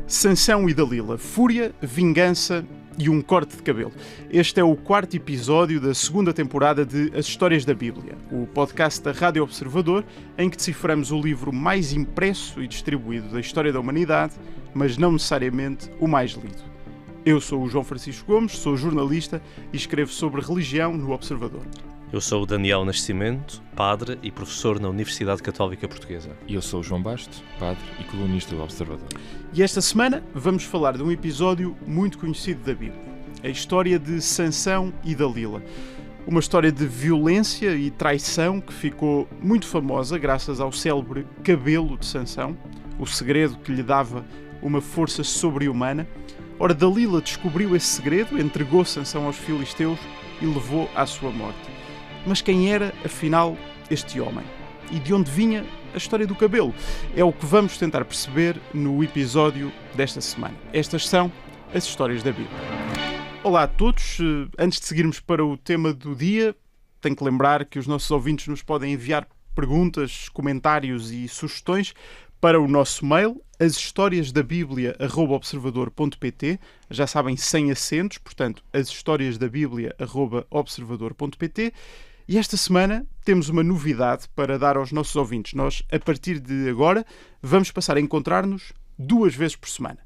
Sansão e Dalila, fúria, vingança e um corte de cabelo. Este é o quarto episódio da segunda temporada de As Histórias da Bíblia, o podcast da Rádio Observador, em que deciframos o livro mais impresso e distribuído da história da humanidade, mas não necessariamente o mais lido. Eu sou o João Francisco Gomes, sou jornalista e escrevo sobre religião no Observador. Eu sou o Daniel Nascimento, padre e professor na Universidade Católica Portuguesa. E eu sou o João Basto, padre e colunista do Observador. E esta semana vamos falar de um episódio muito conhecido da Bíblia, a história de Sansão e Dalila. Uma história de violência e traição que ficou muito famosa graças ao célebre cabelo de Sansão, o segredo que lhe dava uma força sobre-humana. Ora, Dalila descobriu esse segredo, entregou Sansão aos filisteus e levou à sua morte. Mas quem era, afinal, este homem? E de onde vinha a história do cabelo? É o que vamos tentar perceber no episódio desta semana. Estas são as histórias da Bíblia. Olá a todos. Antes de seguirmos para o tema do dia, tenho que lembrar que os nossos ouvintes nos podem enviar perguntas, comentários e sugestões para o nosso mail, ashistoriasdabiblia@observador.pt. Já sabem, sem acentos, portanto, ashistoriasdabiblia@observador.pt. E esta semana temos uma novidade para dar aos nossos ouvintes. Nós, a partir de agora, vamos passar a encontrar-nos 2 vezes por semana.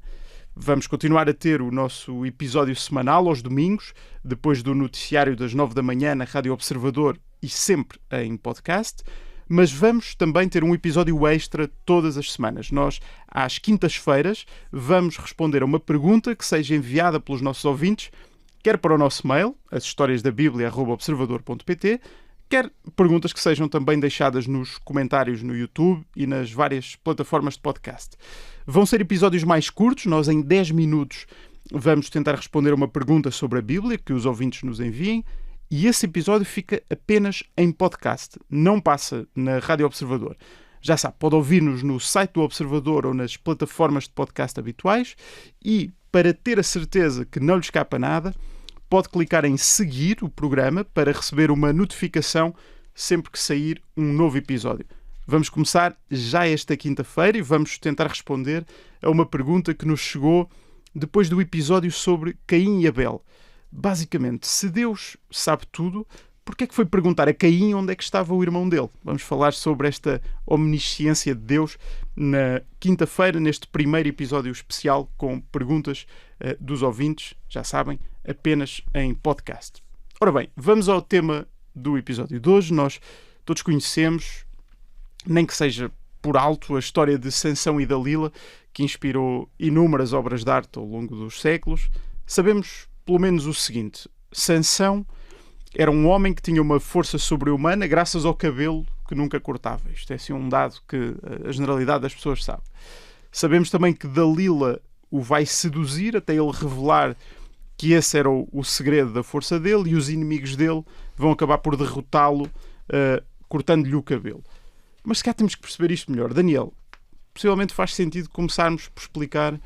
Vamos continuar a ter o nosso episódio semanal aos domingos, depois do noticiário das 9 da manhã na Rádio Observador e sempre em podcast. Mas vamos também ter um episódio extra todas as semanas. Nós, às quintas-feiras, vamos responder a uma pergunta que seja enviada pelos nossos ouvintes, quer para o nosso mail, ashistoriasdabiblia@observador.pt, quer perguntas que sejam também deixadas nos comentários no YouTube e nas várias plataformas de podcast. Vão ser episódios mais curtos, nós em 10 minutos vamos tentar responder a uma pergunta sobre a Bíblia que os ouvintes nos enviem, e esse episódio fica apenas em podcast, não passa na Rádio Observador. Já sabe, pode ouvir-nos no site do Observador ou nas plataformas de podcast habituais e, para ter a certeza que não lhe escapa nada, pode clicar em seguir o programa para receber uma notificação sempre que sair um novo episódio. Vamos começar já esta quinta-feira e vamos tentar responder a uma pergunta que nos chegou depois do episódio sobre Caim e Abel. Basicamente, se Deus sabe tudo, porque é que foi perguntar a Caim onde é que estava o irmão dele? Vamos falar sobre esta omnisciência de Deus na quinta-feira, neste primeiro episódio especial com perguntas dos ouvintes, já sabem, apenas em podcast. Ora bem, vamos ao tema do episódio de hoje. Nós todos conhecemos, nem que seja por alto, a história de Sansão e Dalila, que inspirou inúmeras obras de arte ao longo dos séculos. Sabemos pelo menos o seguinte: Sansão era um homem que tinha uma força sobre-humana graças ao cabelo que nunca cortava. Isto é assim um dado que a generalidade das pessoas sabe. Sabemos também que Dalila o vai seduzir até ele revelar que esse era o segredo da força dele, e os inimigos dele vão acabar por derrotá-lo cortando-lhe o cabelo. Mas se calhar temos que perceber isto melhor. Daniel, possivelmente faz sentido começarmos por explicar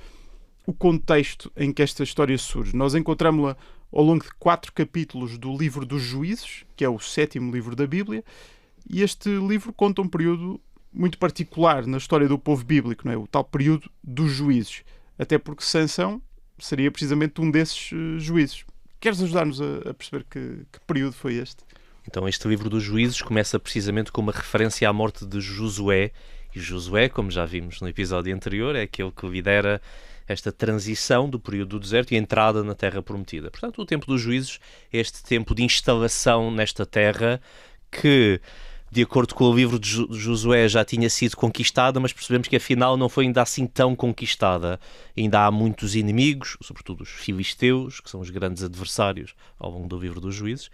o contexto em que esta história surge. Nós encontramos-la ao longo de 4 capítulos do livro dos Juízes, que é o 7º livro da Bíblia, e este livro conta um período muito particular na história do povo bíblico, não é? O tal período dos Juízes, até porque Sansão seria precisamente um desses juízes. Queres ajudar-nos a perceber que período foi este? Então, este livro dos Juízes começa precisamente com uma referência à morte de Josué, e Josué, como já vimos no episódio anterior, é aquele que lidera esta transição do período do deserto e a entrada na Terra Prometida. Portanto, o tempo dos Juízes é este tempo de instalação nesta terra que, de acordo com o livro de Josué, já tinha sido conquistada, mas percebemos que afinal não foi ainda assim tão conquistada. Ainda há muitos inimigos, sobretudo os filisteus, que são os grandes adversários ao longo do livro dos Juízes.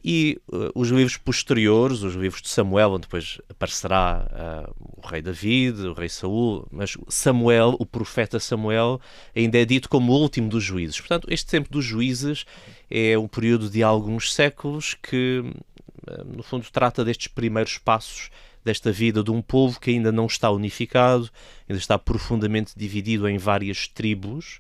E os livros posteriores, os livros de Samuel, onde depois aparecerá o rei David, o rei Saul, mas Samuel, o profeta Samuel, ainda é dito como o último dos juízes. Portanto, este tempo dos juízes é um período de alguns séculos que, no fundo, trata destes primeiros passos desta vida de um povo que ainda não está unificado, ainda está profundamente dividido em várias tribos,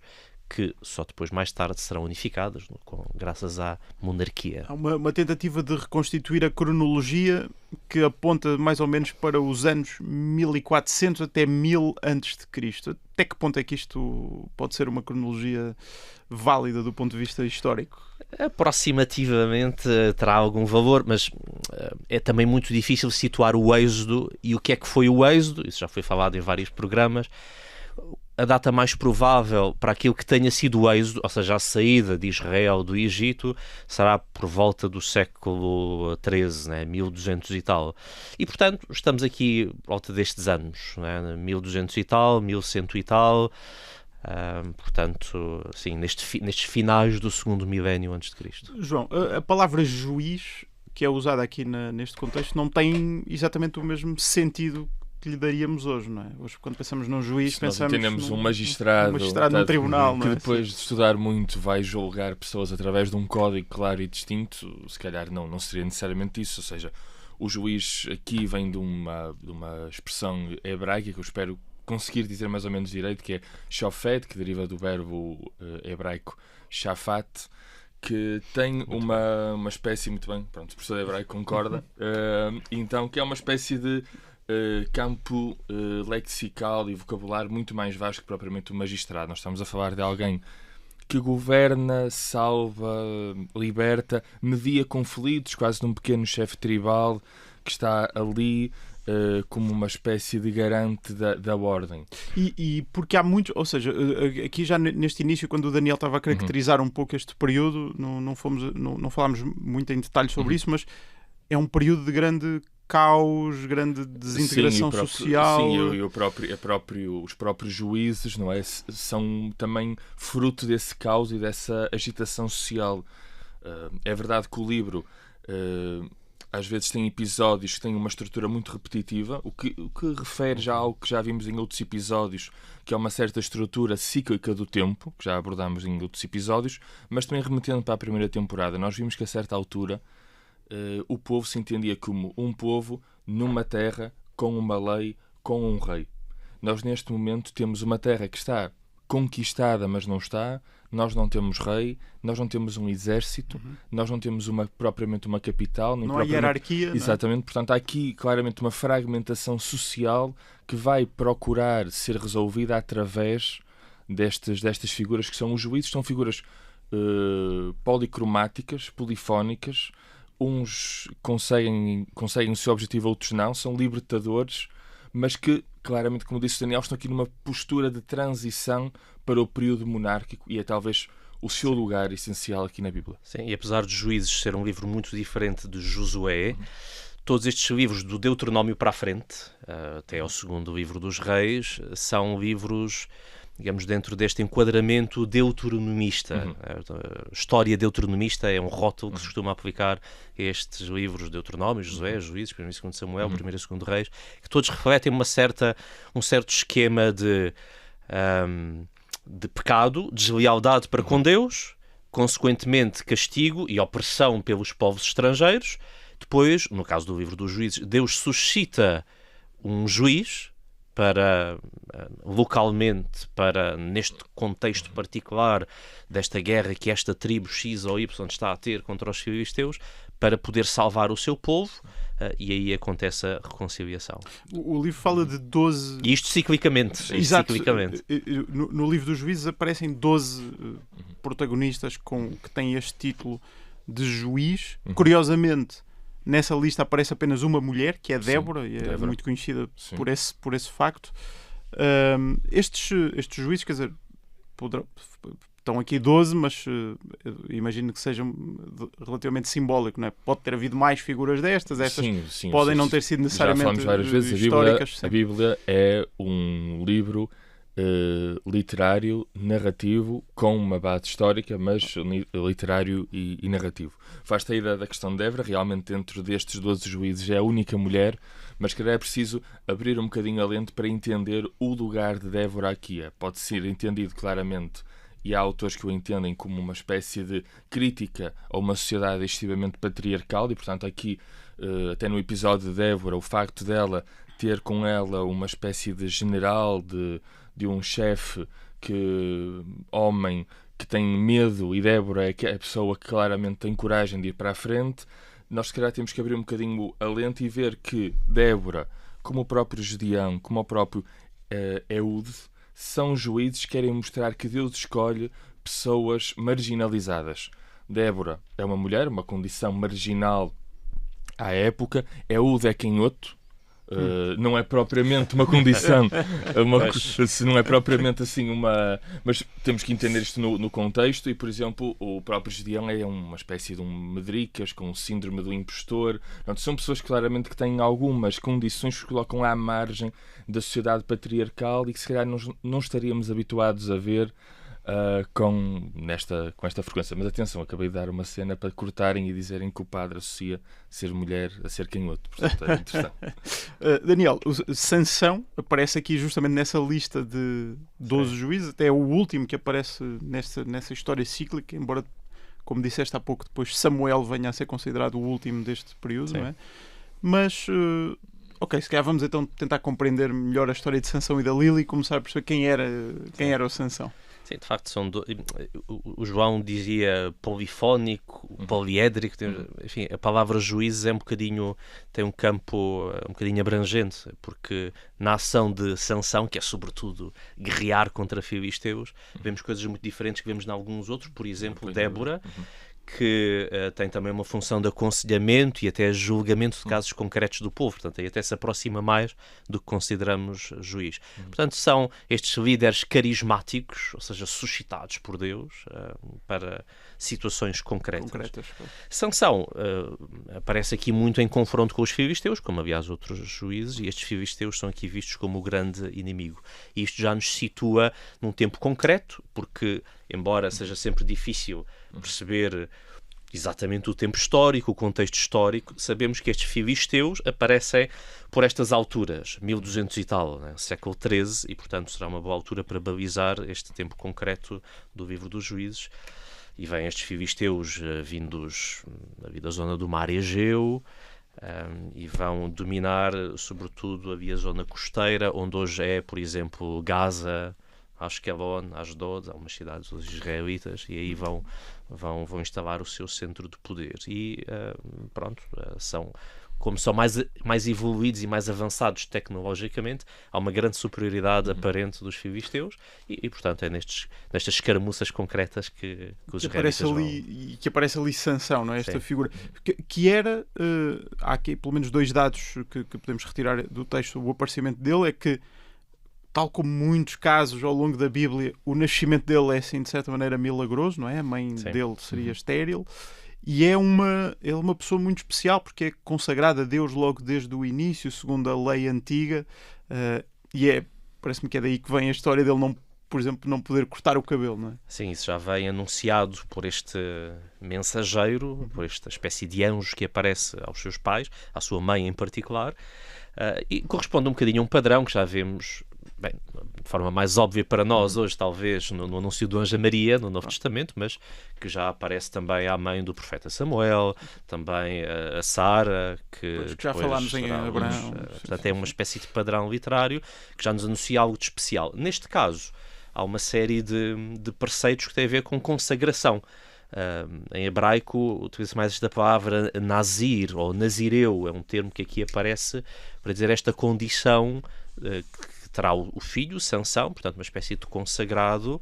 que só depois, mais tarde, serão unificadas, graças à monarquia. Há uma tentativa de reconstituir a cronologia que aponta mais ou menos para os anos 1400 até 1000 a.C. Até que ponto é que isto pode ser uma cronologia válida do ponto de vista histórico? Aproximativamente terá algum valor, mas é também muito difícil situar o êxodo e o que é que foi o êxodo. Isso já foi falado em vários programas. A data mais provável para aquilo que tenha sido o êxodo, ou seja, a saída de Israel do Egito, será por volta do século XIII, né? 1200 e tal. E, portanto, estamos aqui por volta destes anos, né? 1200 e tal, 1100 e tal. Portanto, sim, nestes finais do segundo milénio antes de Cristo. João, a palavra juiz, que é usada aqui neste contexto, não tem exatamente o mesmo sentido que lhe daríamos hoje, não é? Hoje, quando pensamos num juiz, Se pensamos nós entendemos um magistrado num tribunal, que não é? depois de estudar muito vai julgar pessoas através de um código claro e distinto, se calhar não seria necessariamente isso. Ou seja, o juiz aqui vem de uma expressão hebraica que eu espero conseguir dizer mais ou menos direito, que é shofet, que deriva do verbo hebraico shafat, que tem uma espécie, muito bem, pronto, o professor hebraico concorda, então, que é uma espécie de campo lexical e vocabulário muito mais vasto que propriamente o magistrado. Nós estamos a falar de alguém que governa, salva, liberta, media conflitos, quase num pequeno chefe tribal que está ali como uma espécie de garante da ordem. E porque há muitos, ou seja, aqui já neste início, quando o Daniel estava a caracterizar um pouco este período, não falámos muito em detalhes sobre isso, mas é um período de grande caos, grande desintegração social. Sim, os próprios juízes, não é? São também fruto desse caos e dessa agitação social. É verdade que o livro às vezes tem episódios que têm uma estrutura muito repetitiva, o que refere já ao que já vimos em outros episódios, que é uma certa estrutura cíclica do tempo, que já abordámos em outros episódios, mas também remetendo para a primeira temporada, nós vimos que a certa altura o povo se entendia como um povo numa terra, com uma lei, com um rei. Nós neste momento temos uma terra que está conquistada, mas não está. Nós não temos rei, nós não temos um exército, nós não temos propriamente uma capital. Nem não há hierarquia. Exatamente, não é? Portanto há aqui claramente uma fragmentação social que vai procurar ser resolvida através destas figuras que são os juízes. São figuras policromáticas, polifónicas. Uns conseguem o seu objetivo, outros não. São libertadores, mas que, claramente, como disse o Daniel, estão aqui numa postura de transição para o período monárquico e é talvez o seu lugar essencial aqui na Bíblia. Sim, e apesar de Juízes ser um livro muito diferente de Josué, todos estes livros do Deuteronômio para a frente, até ao segundo livro dos Reis, são livros, digamos, dentro deste enquadramento deuteronomista. História deuteronomista é um rótulo que se costuma aplicar a estes livros, Deuteronômio, Josué, Juízes, 1 e 2 Samuel, 1 e 2 Reis, que todos refletem um certo esquema de pecado, deslealdade para com Deus, consequentemente castigo e opressão pelos povos estrangeiros. Depois, no caso do livro dos Juízes, Deus suscita um juiz localmente, neste contexto particular desta guerra que esta tribo X ou Y está a ter contra os filisteus, para poder salvar o seu povo, e aí acontece a reconciliação. O livro fala de 12... E isto ciclicamente. Exato. Ciclicamente. No livro dos Juízes aparecem 12 protagonistas que têm este título de juiz. Curiosamente, nessa lista aparece apenas uma mulher, que é Débora, e é muito conhecida por esse facto. Estes juízes, quer dizer, estão aqui 12, mas imagino que sejam relativamente simbólico, não é? Pode ter havido mais figuras destas, estas podem não ter sido necessariamente já falamos várias vezes, históricas. A Bíblia é um livro literário, narrativo, com uma base histórica, mas literário e narrativo. Faz-te a ideia da questão de Débora, realmente dentro destes 12 juízes é a única mulher, mas que é preciso abrir um bocadinho a lente para entender o lugar de Débora aqui. Pode ser entendido claramente, e há autores que o entendem como uma espécie de crítica a uma sociedade excessivamente patriarcal, e portanto aqui, até no episódio de Débora, o facto dela ter com ela uma espécie de general, de um chefe que homem que tem medo e Débora é a pessoa que claramente tem coragem de ir para a frente, nós se calhar temos que abrir um bocadinho a lente e ver que Débora, como o próprio Gedeão, como o próprio Ehud, são juízes que querem mostrar que Deus escolhe pessoas marginalizadas. Débora é uma mulher, uma condição marginal à época. Ehud é canhoto. Não é propriamente uma condição, não é propriamente assim uma... Mas temos que entender isto no contexto e, por exemplo, o próprio Gedeão é uma espécie de um medricas com o síndrome do impostor. Portanto, são pessoas claramente que têm algumas condições que se colocam à margem da sociedade patriarcal e que se calhar não estaríamos habituados a ver com esta frequência. Mas atenção, acabei de dar uma cena para cortarem e dizerem que o padre associa ser mulher a ser canhoto. Portanto, é interessante. Daniel, Sansão aparece aqui justamente nessa lista de 12 juízes, até é o último que aparece nessa história cíclica, embora, como disseste há pouco, depois Samuel venha a ser considerado o último deste período, não é? Mas... ok, se calhar vamos então tentar compreender melhor a história de Sansão e da Lili e começar a perceber quem era o Sansão. Sim, de facto, o João dizia polifónico, poliédrico, enfim, a palavra juízes tem um campo um bocadinho abrangente, porque na ação de Sansão, que é sobretudo guerrear contra filisteus, vemos coisas muito diferentes que vemos em alguns outros, por exemplo, Débora, que tem também uma função de aconselhamento e até julgamento de casos concretos do povo, portanto aí até se aproxima mais do que consideramos juiz. Portanto são estes líderes carismáticos, ou seja, suscitados por Deus para situações concretas. Sansão aparece aqui muito em confronto com os filisteus, como aliás outros juízes, e estes filisteus são aqui vistos como o grande inimigo. E isto já nos situa num tempo concreto, porque embora seja sempre difícil perceber exatamente o tempo histórico, o contexto histórico, sabemos que estes filisteus aparecem por estas alturas, 1200 e tal, né? Século XIII, e portanto será uma boa altura para balizar este tempo concreto do livro dos Juízes. E vêm estes filisteus vindos da zona do mar Egeu, e vão dominar sobretudo a zona costeira, onde hoje é, por exemplo, Gaza, Ashkelon, Ashdod, algumas cidades dos israelitas, e aí vão instalar o seu centro de poder. E como são mais evoluídos e mais avançados tecnologicamente, há uma grande superioridade aparente dos filisteus e portanto é nestas escaramuças concretas que os israelitas que aparece ali Sansão, não é? Esta figura que era, há aqui pelo menos dois dados que podemos retirar do texto. O aparecimento dele é que, tal como muitos casos ao longo da Bíblia, o nascimento dele é assim de certa maneira milagroso, não é? A mãe dele seria estéril. E é uma pessoa muito especial porque é consagrada a Deus logo desde o início, segundo a lei antiga, e parece-me que é daí que vem a história dele, por exemplo, não poder cortar o cabelo, não é? Sim, isso já vem anunciado por este mensageiro, por esta espécie de anjo que aparece aos seus pais, à sua mãe em particular, e corresponde um bocadinho a um padrão que já vemos, bem, de forma mais óbvia para nós hoje, talvez, no anúncio do anjo a Maria, no Novo Testamento, mas que já aparece também à mãe do profeta Samuel, também a Sara, que já falámos em Abraão. Portanto, é uma espécie de padrão literário que já nos anuncia algo de especial. Neste caso, há uma série de preceitos que têm a ver com consagração. Em hebraico utiliza mais esta palavra nazir ou nazireu, é um termo que aqui aparece para dizer esta condição que terá o filho, Sansão, portanto uma espécie de consagrado,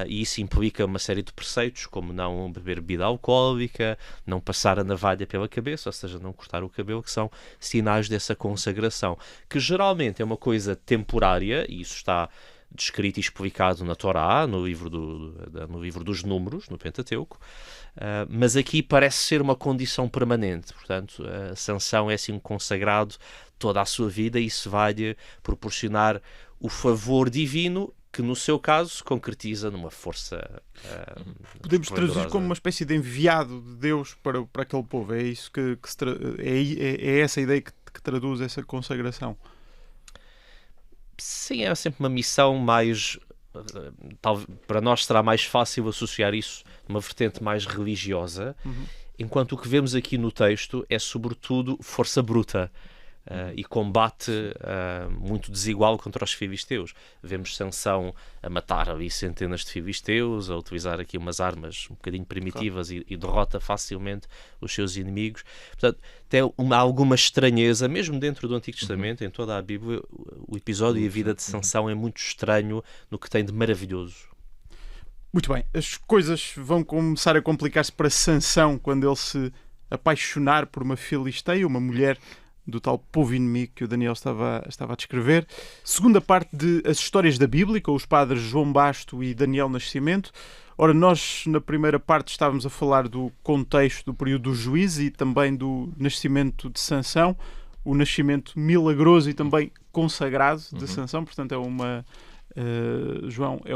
e isso implica uma série de preceitos, como não beber bebida alcoólica, não passar a navalha pela cabeça, ou seja, não cortar o cabelo, que são sinais dessa consagração, que geralmente é uma coisa temporária, e isso está descrito e explicado na Torá, no livro dos Números, no Pentateuco, mas aqui parece ser uma condição permanente. Portanto, Sansão é assim um consagrado toda a sua vida e isso vai-lhe proporcionar o favor divino que, no seu caso, se concretiza numa força podemos traduzir como uma espécie de enviado de Deus para aquele povo. É isso é essa ideia que traduz essa consagração. Sim, é sempre uma missão mais... para nós será mais fácil associar isso numa vertente mais religiosa, enquanto o que vemos aqui no texto é sobretudo força bruta. e combate muito desigual contra os filisteus. Vemos Sansão a matar ali centenas de filisteus, a utilizar aqui umas armas um bocadinho primitivas e derrota facilmente os seus inimigos. Portanto, tem alguma estranheza, mesmo dentro do Antigo Testamento, em toda a Bíblia, o episódio e a vida de Sansão é muito estranho no que tem de maravilhoso. Muito bem, as coisas vão começar a complicar-se para Sansão quando ele se apaixonar por uma filisteia, uma mulher do tal povo inimigo que o Daniel estava a descrever. Segunda parte de As Histórias da Bíblia, com os padres João Basto e Daniel Nascimento. Ora, nós na primeira parte estávamos a falar do contexto do período dos Juízes e também do nascimento de Sansão, o nascimento milagroso e também consagrado de Sansão. Portanto, João, é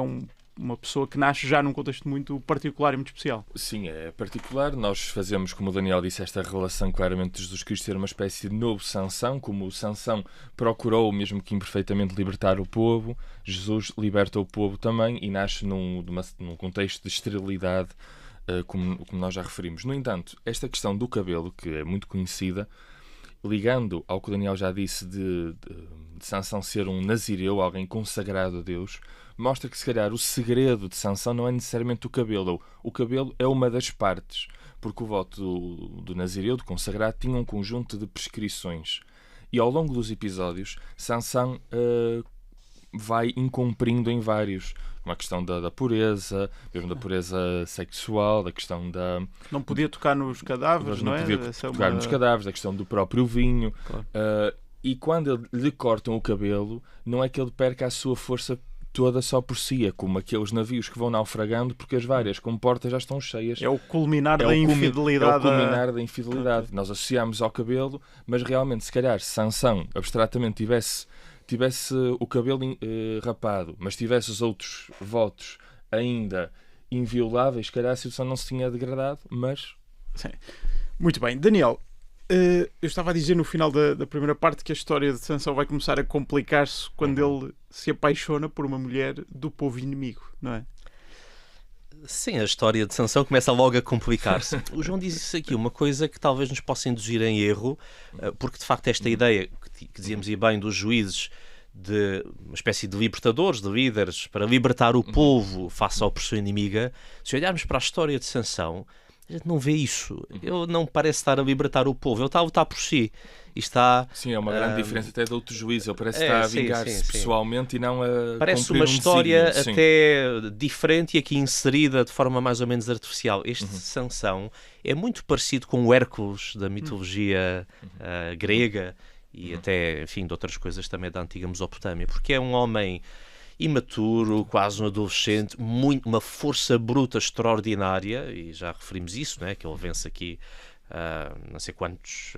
uma pessoa que nasce já num contexto muito particular e muito especial. Sim, é particular. Nós fazemos, como o Daniel disse, esta relação claramente de Jesus Cristo ser uma espécie de novo Sansão, como o Sansão procurou, mesmo que imperfeitamente, libertar o povo. Jesus liberta o povo também e nasce num contexto de esterilidade, como nós já referimos. No entanto, esta questão do cabelo, que é muito conhecida, ligando ao que o Daniel já disse de Sansão ser um nazireu, alguém consagrado a Deus, mostra que se calhar o segredo de Sansão não é necessariamente o cabelo. O cabelo é uma das partes, porque o voto do nazireu, do consagrado, tinha um conjunto de prescrições. E ao longo dos episódios, Sansão vai incumprindo em vários. Uma questão da pureza, mesmo da pureza sexual, da questão da... Não podia tocar nos cadáveres, não é? Não podia tocar nos cadáveres, da questão do próprio vinho. Claro. E quando lhe cortam o cabelo, não é que ele perca a sua força toda só por si, é como aqueles navios que vão naufragando porque as várias comportas já estão cheias. É o culminar da infidelidade. É o culminar da infidelidade. Nós associamos ao cabelo, mas realmente, se calhar, se Sansão abstratamente tivesse o cabelo rapado, mas tivesse os outros votos ainda invioláveis, se calhar a situação não se tinha degradado, mas... Sim. Muito bem. Daniel, eu estava a dizer no final da primeira parte que a história de Sansão vai começar a complicar-se quando ele se apaixona por uma mulher do povo inimigo, não é? Sim, a história de Sansão começa logo a complicar-se. O João disse aqui uma coisa que talvez nos possa induzir em erro, porque de facto esta ideia que dizíamos aí bem dos juízes, de uma espécie de libertadores, de líderes, para libertar o povo face à opressão inimiga, se olharmos para a história de Sansão, a gente não vê isso. Ele não parece estar a libertar o povo. Ele está a lutar por si. E está, sim, é uma grande diferença até de outro juízo. Ele parece estar a vingar-se pessoalmente e não a parece cumprir uma história desígnio, até diferente e aqui inserida de forma mais ou menos artificial. Este Sansão é muito parecido com o Hércules da mitologia grega e até, enfim, de outras coisas também da antiga Mesopotâmia, porque é um homem imaturo, quase um adolescente, uma força bruta extraordinária, e já referimos isso, não é? Que ele vence aqui não sei quantos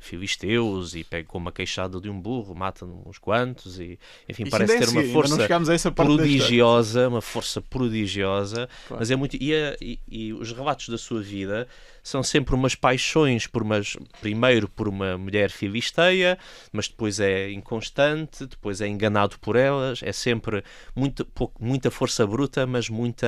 filisteus e pega com uma queixada de um burro, mata uns quantos e, enfim, parece ter uma força prodigiosa, claro. Mas é muito... E os relatos da sua vida são sempre umas paixões primeiro por uma mulher filisteia, mas depois é inconstante, depois é enganado por elas, é sempre muita força bruta, mas muito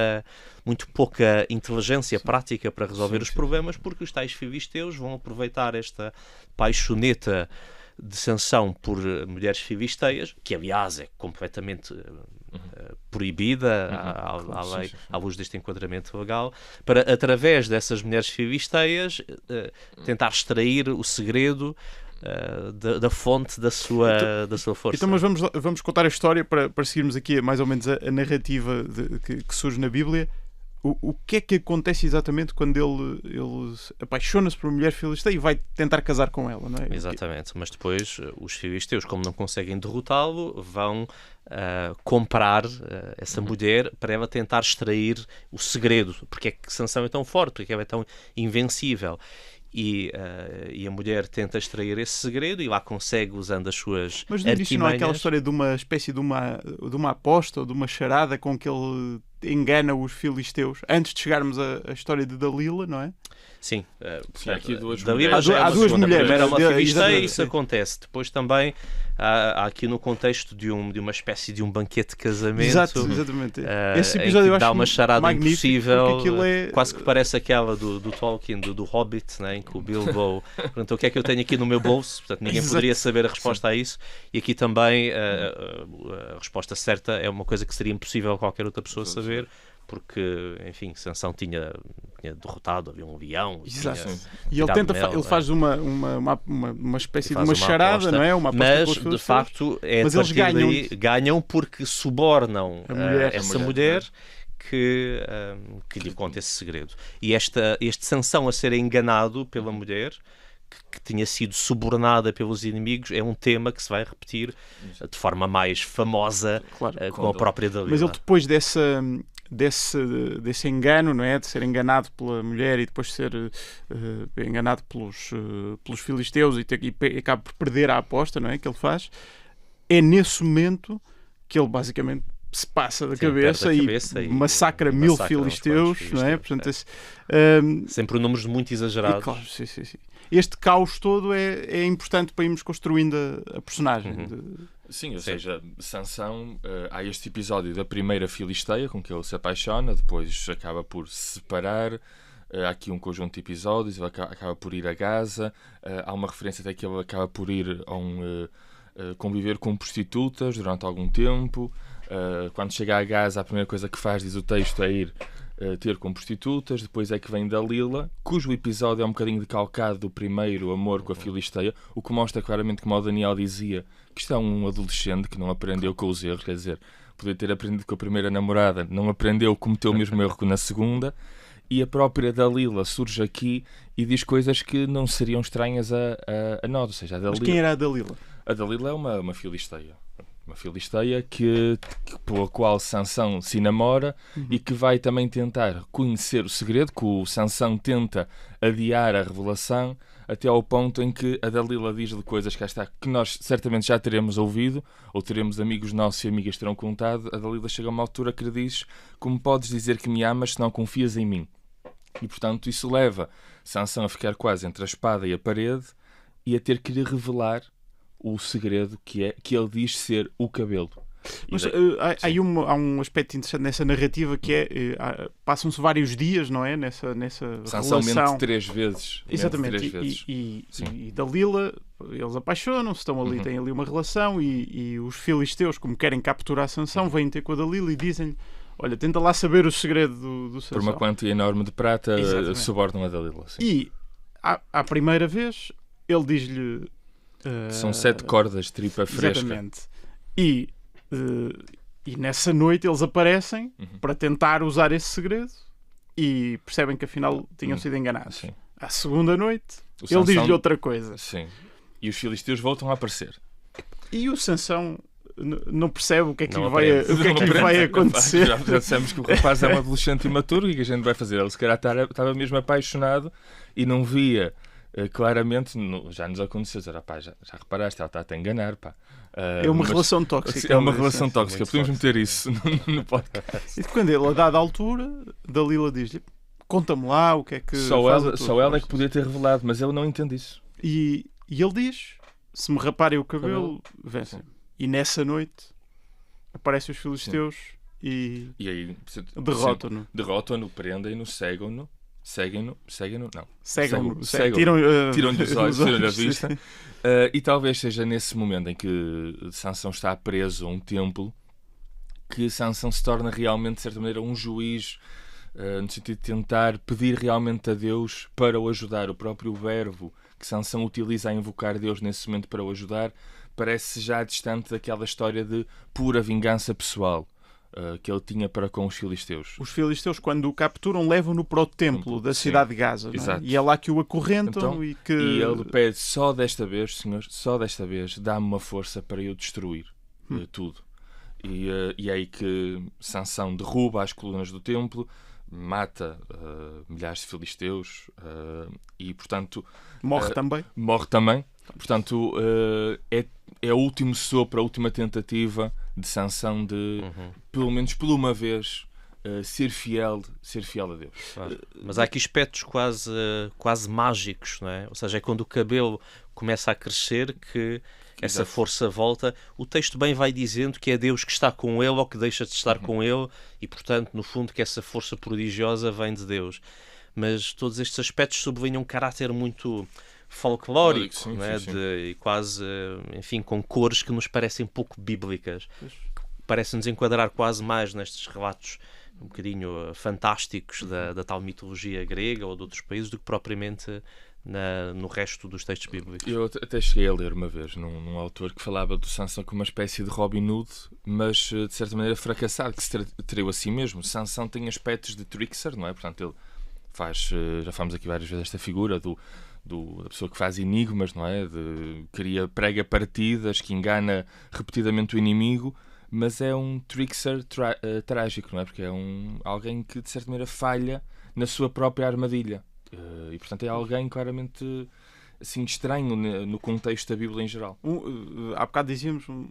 pouca inteligência prática para resolver os problemas, porque os tais filisteus vão aproveitar esta paixoneta de Sansão por mulheres filisteias, que aliás é completamente proibida à lei, à luz deste enquadramento legal, para através dessas mulheres filisteias tentar extrair o segredo da fonte da sua força. Então, mas vamos contar a história para seguirmos aqui mais ou menos a narrativa que surge na Bíblia. O que é que acontece exatamente quando ele apaixona-se por uma mulher filisteia e vai tentar casar com ela, não é? Exatamente, mas depois os filisteus, como não conseguem derrotá-lo, vão comprar essa mulher para ela tentar extrair o segredo. Porque é que Sansão é tão forte, porque ela é tão invencível. E a mulher tenta extrair esse segredo e lá consegue usando as suas artimanhas. Mas no início não é aquela história de uma espécie de uma aposta ou de uma charada com que ele engana os filisteus antes de chegarmos à história de Dalila, não é? Sim. Há aqui duas Dalila mulheres. Há duas mulheres. Primeiro é uma filisteia e isso acontece. Depois também há aqui no contexto de uma espécie de um banquete de casamento. Exatamente. Esse episódio eu acho dá uma charada impossível, é... quase que parece aquela do Tolkien, do Hobbit, né, em que o Bilbo perguntou o que é que eu tenho aqui no meu bolso, portanto ninguém poderia saber a resposta a isso, e aqui também a resposta certa é uma coisa que seria impossível a qualquer outra pessoa saber, porque, enfim, Sansão tinha derrotado, havia um avião. E ele faz uma espécie de uma charada, não é? Uma mas, de facto, mas eles ganham porque subornam essa mulher que lhe conta esse segredo. E este Sansão a ser enganado pela mulher, que tinha sido subornada pelos inimigos, é um tema que se vai repetir de forma mais famosa, com a própria Dalila. Mas ele, depois desse engano, não é? De ser enganado pela mulher e depois ser enganado pelos filisteus e acaba por perder a aposta, não é? Que ele faz, é nesse momento que ele basicamente se passa da cabeça e massacra 1000 filisteus, não é? Portanto, sempre números muito exagerados. Claro, sim. Este caos todo é importante para irmos construindo a personagem. Sim, ou seja, Sansão, há este episódio da primeira Filisteia com que ele se apaixona, depois acaba por se separar, há aqui um conjunto de episódios, ele acaba por ir a Gaza, há uma referência até que ele acaba por ir conviver com prostitutas durante algum tempo. Quando chega a Gaza, a primeira coisa que faz, diz o texto, é ir ter com prostitutas. Depois é que vem Dalila, cujo episódio é um bocadinho decalcado do primeiro amor com a Filisteia, o que mostra claramente, como o Daniel dizia, que isto é um adolescente que não aprendeu com os erros, quer dizer, podia ter aprendido com a primeira namorada, não aprendeu, cometeu o mesmo erro que na segunda, e a própria Dalila surge aqui e diz coisas que não seriam estranhas a nós, ou seja, a Dalila... Mas quem era a Dalila? A Dalila é uma Filisteia. Uma Filisteia pela qual Sansão se namora e que vai também tentar conhecer o segredo, que o Sansão tenta adiar a revelação até ao ponto em que a Dalila diz-lhe coisas que nós certamente já teremos ouvido, ou teremos amigos nossos e amigas que terão contado. A Dalila chega a uma altura que lhe diz: como podes dizer que me amas se não confias em mim? E portanto isso leva Sansão a ficar quase entre a espada e a parede e a ter que lhe revelar o segredo que ele diz ser o cabelo. Mas há um aspecto interessante nessa narrativa que passam-se vários dias, não é? Nessa Sansão relação. mente 3 vezes. Exatamente. E Dalila, eles apaixonam-se, estão ali, têm ali uma relação e os filisteus, como querem capturar Sansão, vêm ter com a Dalila e dizem-lhe: olha, tenta lá saber o segredo do Sansão. Por uma quantia enorme de prata, subornam a Dalila. Sim. E à primeira vez ele diz-lhe... São 7 cordas de tripa fresca. Exatamente. E nessa noite eles aparecem para tentar usar esse segredo e percebem que afinal tinham sido enganados. Sim. À segunda noite ele diz-lhe outra coisa. Sim. E os filisteus voltam a aparecer. E o Sansão não percebe o que é que lhe vai acontecer. Já dissemos que o rapaz é um adolescente imaturo e que a gente vai fazer. Ele se calhar estava mesmo apaixonado e não via claramente, já nos aconteceu dizer: pá, já reparaste, ela está a te enganar, pá. É uma relação tóxica. É uma relação tóxica. Podemos meter isso no podcast. E quando ele, a dada altura, Dalila diz-lhe: conta-me lá o que é que só ela é que podia ter revelado, mas ele não entende isso. E ele diz: se me raparem o cabelo, vencem. E nessa noite aparecem os filisteus e aí derrotam-no. Derrotam-no, prendem-no, seguem-no. Seguem-no, tiram-lhe os olhos, tiram-lhe a vista. E talvez seja nesse momento em que Sansão está preso a um templo que Sansão se torna realmente, de certa maneira, um juiz, no sentido de tentar pedir realmente a Deus para o ajudar. O próprio verbo que Sansão utiliza a invocar Deus nesse momento para o ajudar parece já distante daquela história de pura vingança pessoal que ele tinha para com os filisteus. Os filisteus, quando o capturam, levam-no para o templo da cidade de Gaza. Exato. E é lá que o acorrentam. E ele pede: só desta vez, Senhor, só desta vez, dá-me uma força para eu destruir tudo. E é aí que Sansão derruba as colunas do templo, mata milhares de filisteus e, portanto... Morre também. Portanto, é o último sopro, a última tentativa de Sansão de, pelo menos por uma vez, ser fiel a Deus. Claro. Mas há aqui aspectos quase mágicos, não é? Ou seja, é quando o cabelo começa a crescer que essa Exato. força volta. O texto bem vai dizendo que é Deus que está com ele ou que deixa de estar com ele e, portanto, no fundo, que essa força prodigiosa vem de Deus. Mas todos estes aspectos sublinham um caráter muito folclórico, Sim, não é? sim. E quase, enfim, com cores que nos parecem pouco bíblicas. Parece-nos enquadrar quase mais nestes relatos um bocadinho fantásticos da tal mitologia grega ou de outros países do que propriamente no resto dos textos bíblicos. Eu até cheguei a ler uma vez num autor que falava do Sansão como uma espécie de Robin Hood, mas de certa maneira fracassado, que se traiu a si mesmo. Sansão tem aspectos de trickster, não é? Portanto, ele faz, já falamos aqui várias vezes esta figura da pessoa que faz enigmas, não é? Prega partidas, que engana repetidamente o inimigo, mas é um trickster trágico, não é? Porque é alguém que de certa maneira falha na sua própria armadilha. E portanto é alguém claramente assim, estranho no contexto da Bíblia em geral. Há bocado dizíamos um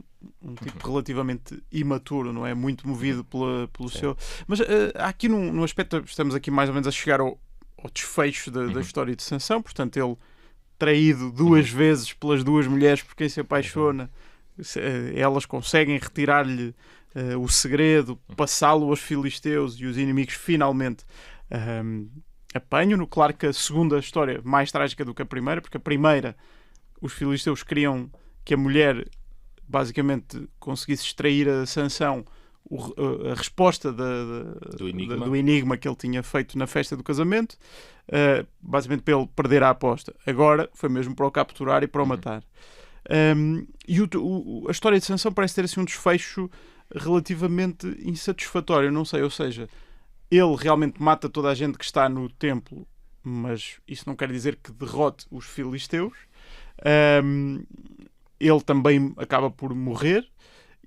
tipo relativamente imaturo, não é? Muito movido pelo seu... Mas há aqui num aspecto, estamos aqui mais ou menos a chegar ao desfecho da história de Sansão, portanto ele traído duas vezes pelas duas mulheres por quem se apaixona, elas conseguem retirar-lhe o segredo, passá-lo aos filisteus e os inimigos finalmente apanham-no. Claro que a segunda história é mais trágica do que a primeira, porque a primeira os filisteus queriam que a mulher basicamente conseguisse extrair a Sansão a resposta do enigma que ele tinha feito na festa do casamento, basicamente para ele perder a aposta. Agora foi mesmo para o capturar e para o matar. E a história de Sansão parece ter assim um desfecho relativamente insatisfatório, não sei, ou seja, ele realmente mata toda a gente que está no templo, mas isso não quer dizer que derrote os filisteus. Ele também acaba por morrer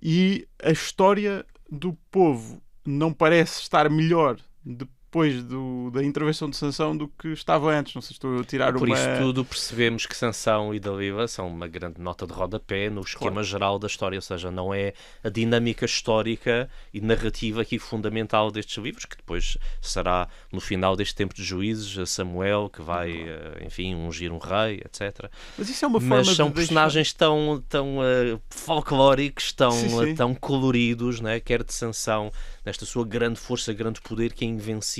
e a história do povo não parece estar melhor depois da intervenção de Sansão do que estava antes. Não sei se estou a tirar Por isso tudo percebemos que Sansão e Dalila são uma grande nota de rodapé no esquema geral da história, ou seja, não é a dinâmica histórica e narrativa aqui fundamental destes livros, que depois será no final deste tempo de Juízes, a Samuel que vai, enfim, ungir um rei, etc. Mas isso é uma forma são personagens tão folclóricos, tão coloridos, né? Quer de Sansão, nesta sua grande força, grande poder, que é invencível,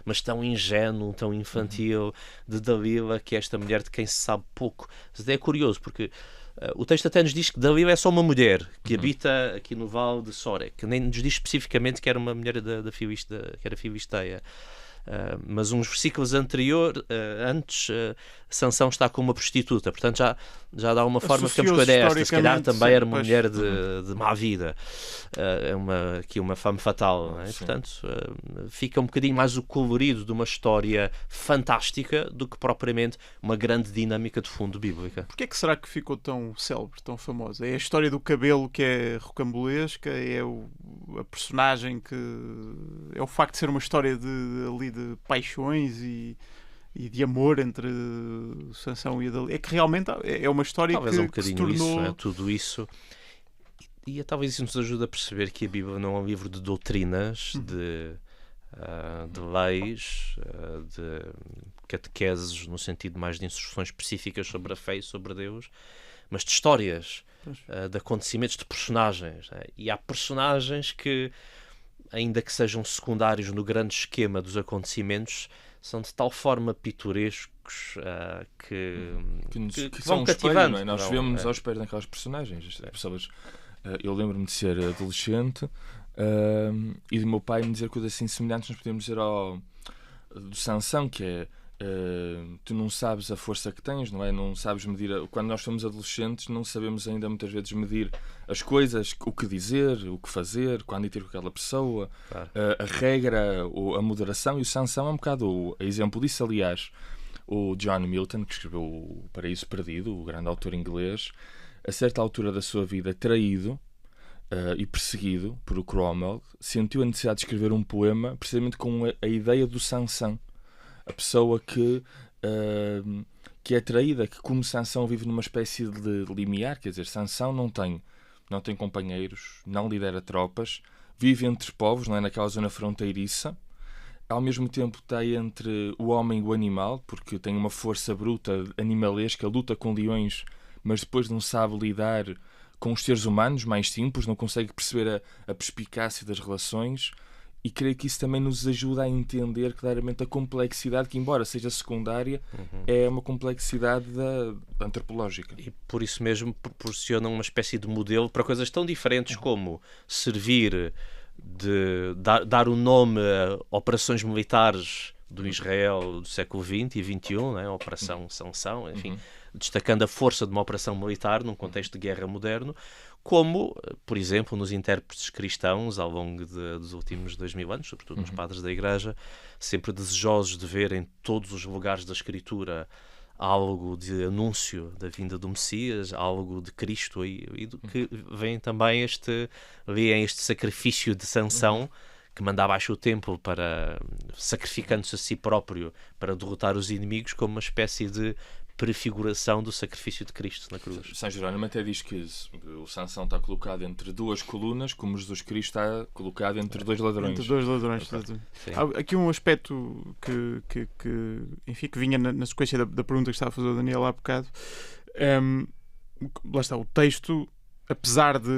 mas tão ingênuo, tão infantil, de Dalila, que é esta mulher de quem se sabe pouco. É curioso, porque o texto até nos diz que Dalila é só uma mulher que habita aqui no Vale de Sorek, que nem nos diz especificamente que era uma mulher que era filisteia. Mas uns versículos antes, Sansão está com uma prostituta, portanto já dá uma forma, ficamos com a ideia esta, se calhar também era uma mulher de má vida, aqui uma fama fatal, não é? Portanto fica um bocadinho mais o colorido de uma história fantástica do que propriamente uma grande dinâmica de fundo bíblica. Porquê é que será que ficou tão célebre, tão famosa? É a história do cabelo que é rocambolesca, é a personagem que é o facto de ser uma história de paixões e de amor entre Sansão e a Dalila. É que realmente é uma história talvez que, um bocadinho que se tornou... isso, tudo isso. E talvez isso nos ajude a perceber que a Bíblia não é um livro de doutrinas, de leis, de catequeses, no sentido mais de instruções específicas sobre a fé e sobre Deus, mas de histórias, de acontecimentos, de personagens. Né? E há personagens que, ainda que sejam secundários no grande esquema dos acontecimentos, são de tal forma pitorescos que são vão um cativando. Espelho, não é? Nós vemos ao espelho naquelas personagens. Pessoas, eu lembro-me de ser adolescente e do meu pai me dizer coisas assim semelhantes. Nós podemos dizer do Sansão, que é tu não sabes a força que tens, não é? Não sabes medir. Quando nós somos adolescentes, não sabemos ainda muitas vezes medir as coisas, o que dizer, o que fazer, quando ir ter com aquela pessoa, Claro. A regra, a moderação. E o Sansão é um bocado o exemplo disso. Aliás, o John Milton, que escreveu O Paraíso Perdido, o grande autor inglês, a certa altura da sua vida, traído e perseguido por o Cromwell, sentiu a necessidade de escrever um poema precisamente com a ideia do Sansão. A pessoa que é traída, que como Sansão vive numa espécie de limiar, quer dizer, Sansão não tem companheiros, não lidera tropas, vive entre povos, não é, naquela zona fronteiriça, ao mesmo tempo está entre o homem e o animal, porque tem uma força bruta, animalesca, luta com leões mas depois não sabe lidar com os seres humanos mais simples, não consegue perceber a perspicácia das relações, e creio que isso também nos ajuda a entender claramente a complexidade, que embora seja secundária, é uma complexidade antropológica. E por isso mesmo proporciona uma espécie de modelo para coisas tão diferentes como servir de dar o nome a operações militares do Israel do século XX e XXI, né? A Operação Sanção, enfim, destacando a força de uma operação militar num contexto de guerra moderno, como, por exemplo, nos intérpretes cristãos ao longo dos últimos 2000 anos, sobretudo nos padres da Igreja, sempre desejosos de ver em todos os lugares da Escritura algo de anúncio da vinda do Messias, algo de Cristo, e do que vem também este sacrifício de Sansão, que manda abaixo o templo sacrificando-se a si próprio para derrotar os inimigos, como uma espécie de prefiguração do sacrifício de Cristo na cruz. São Jerónimo até diz que o Sansão está colocado entre duas colunas, como Jesus Cristo está colocado entre dois ladrões. Entre dois ladrões. Há aqui um aspecto que vinha na sequência da pergunta que estava a fazer o Daniel há bocado. Lá está, o texto, apesar de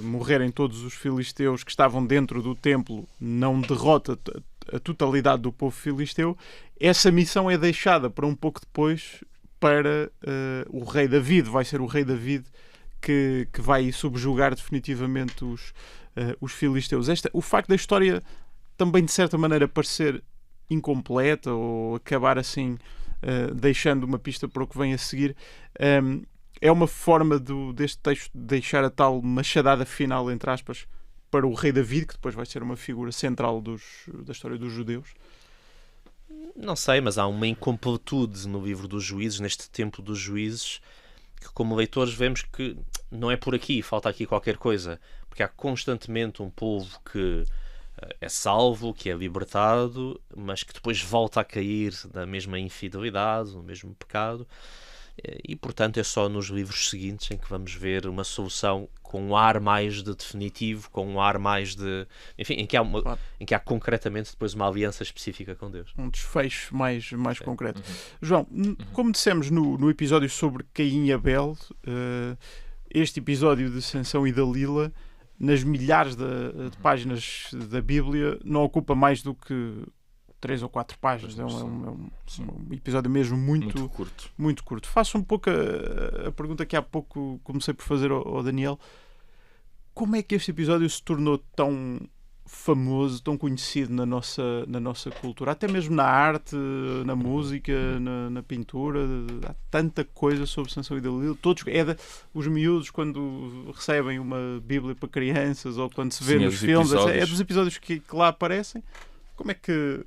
morrerem todos os filisteus que estavam dentro do templo, não derrota a totalidade do povo filisteu. Essa missão é deixada para um pouco depois para o rei David. Vai ser o rei David que vai subjugar definitivamente os filisteus. O facto da história também, de certa maneira, parecer incompleta ou acabar assim, deixando uma pista para o que vem a seguir, é uma forma deste texto deixar a tal machadada final, entre aspas, para o rei David, que depois vai ser uma figura central da história dos judeus. Não sei, mas há uma incompletude no livro dos Juízes, neste tempo dos Juízes, que como leitores vemos que não é por aqui, falta aqui qualquer coisa, porque há constantemente um povo que é salvo, que é libertado, mas que depois volta a cair na mesma infidelidade, no mesmo pecado, e portanto é só nos livros seguintes em que vamos ver uma solução com um ar mais de definitivo, com um ar mais de... Enfim, em que há concretamente depois uma aliança específica com Deus. Um desfecho mais concreto. João, como dissemos no episódio sobre Caim e Abel, este episódio de Sansão e Dalila, nas milhares de páginas da Bíblia, não ocupa mais do que 3 ou 4 páginas. É um episódio mesmo muito curto. Faço um pouco a pergunta que há pouco comecei por fazer ao Daniel. Como é que este episódio se tornou tão famoso, tão conhecido na nossa cultura? Até mesmo na arte, na música, na pintura. Há tanta coisa sobre Sansão e Dalila. Os miúdos, quando recebem uma Bíblia para crianças ou quando se vê nos filmes, é dos episódios que lá aparecem. Como é que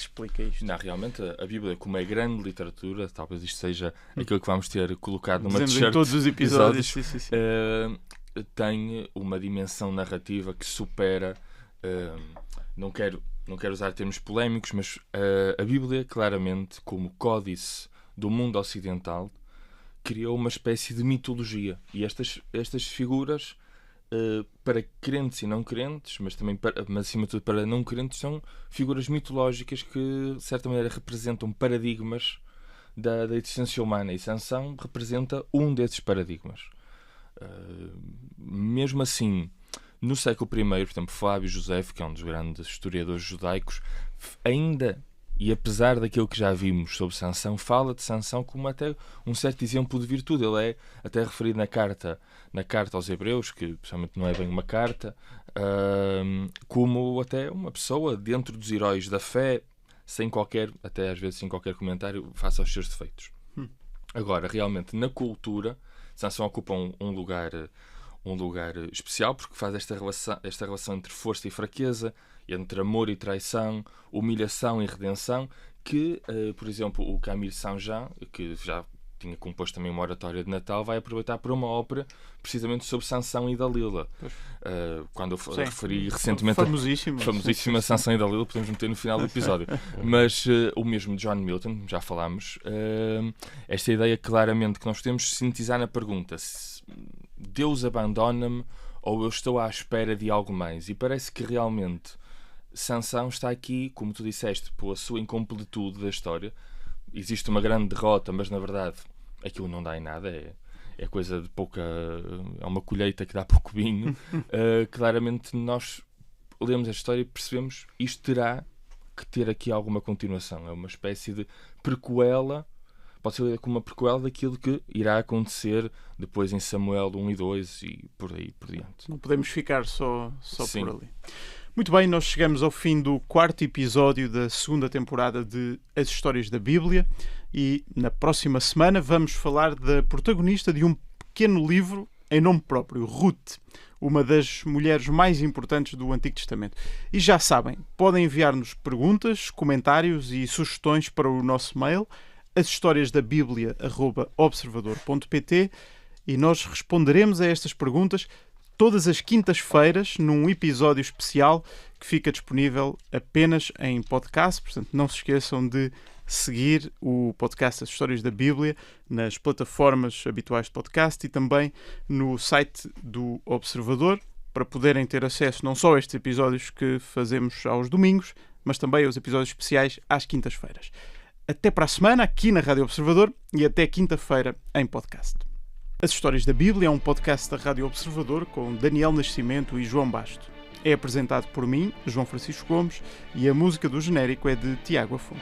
se explica isto? Não, realmente a Bíblia, como é grande literatura, talvez isto seja aquilo que vamos ter colocado numa t-shirt. Em todos os episódios. Sim. Tem uma dimensão narrativa que supera... não quero usar termos polémicos, mas a Bíblia, claramente, como códice do mundo ocidental, criou uma espécie de mitologia. E estas figuras... para crentes e não crentes, mas acima de tudo para não crentes, são figuras mitológicas que de certa maneira representam paradigmas da existência humana, e Sansão representa um desses paradigmas. Mesmo assim, no século I, por exemplo, Flávio Josefo, que é um dos grandes historiadores judaicos, ainda, e apesar daquilo que já vimos sobre Sansão, fala de Sansão como até um certo exemplo de virtude. Ele é até referido na carta aos Hebreus, que pessoalmente não é bem uma carta, como até uma pessoa dentro dos heróis da fé, até às vezes sem qualquer comentário face aos seus defeitos. Agora, realmente, na cultura, Sansão ocupa um lugar especial, porque faz esta relação entre força e fraqueza, entre amor e traição, humilhação e redenção, que, por exemplo, o Camille Saint-Jean, que já tinha composto também uma oratória de Natal, vai aproveitar para uma ópera precisamente sobre Sansão e Dalila. Quando eu referi recentemente famosíssima Sansão e Dalila, podemos meter no final do episódio. Mas o mesmo John Milton, já falámos, esta ideia claramente que nós podemos sintetizar na pergunta: Deus abandona-me ou eu estou à espera de algo mais? E parece que realmente Sansão está aqui, como tu disseste, pela sua incompletude da história. Existe uma grande derrota, mas na verdade aquilo não dá em nada. é coisa de pouca... é uma colheita que dá pouco vinho. Claramente nós lemos a história e percebemos isto terá que ter aqui alguma continuação. É uma espécie de prequela, pode ser lida como uma prequela daquilo que irá acontecer depois em Samuel 1 e 2 e por aí por diante. Não podemos ficar só por ali. Muito bem, nós chegamos ao fim do 4º episódio da 2ª temporada de As Histórias da Bíblia e na próxima semana vamos falar da protagonista de um pequeno livro em nome próprio, Ruth, uma das mulheres mais importantes do Antigo Testamento. E já sabem, podem enviar-nos perguntas, comentários e sugestões para o nosso mail, ashistoriasdabiblia@observador.pt, e nós responderemos a estas perguntas todas as quintas-feiras num episódio especial que fica disponível apenas em podcast. Portanto, não se esqueçam de seguir o podcast As Histórias da Bíblia nas plataformas habituais de podcast e também no site do Observador, para poderem ter acesso não só a estes episódios que fazemos aos domingos, mas também aos episódios especiais às quintas-feiras. Até para a semana, aqui na Rádio Observador, e até quinta-feira em podcast. As Histórias da Bíblia é um podcast da Rádio Observador com Daniel Nascimento e João Basto. É apresentado por mim, João Francisco Gomes, e a música do genérico é de Tiago Afonso.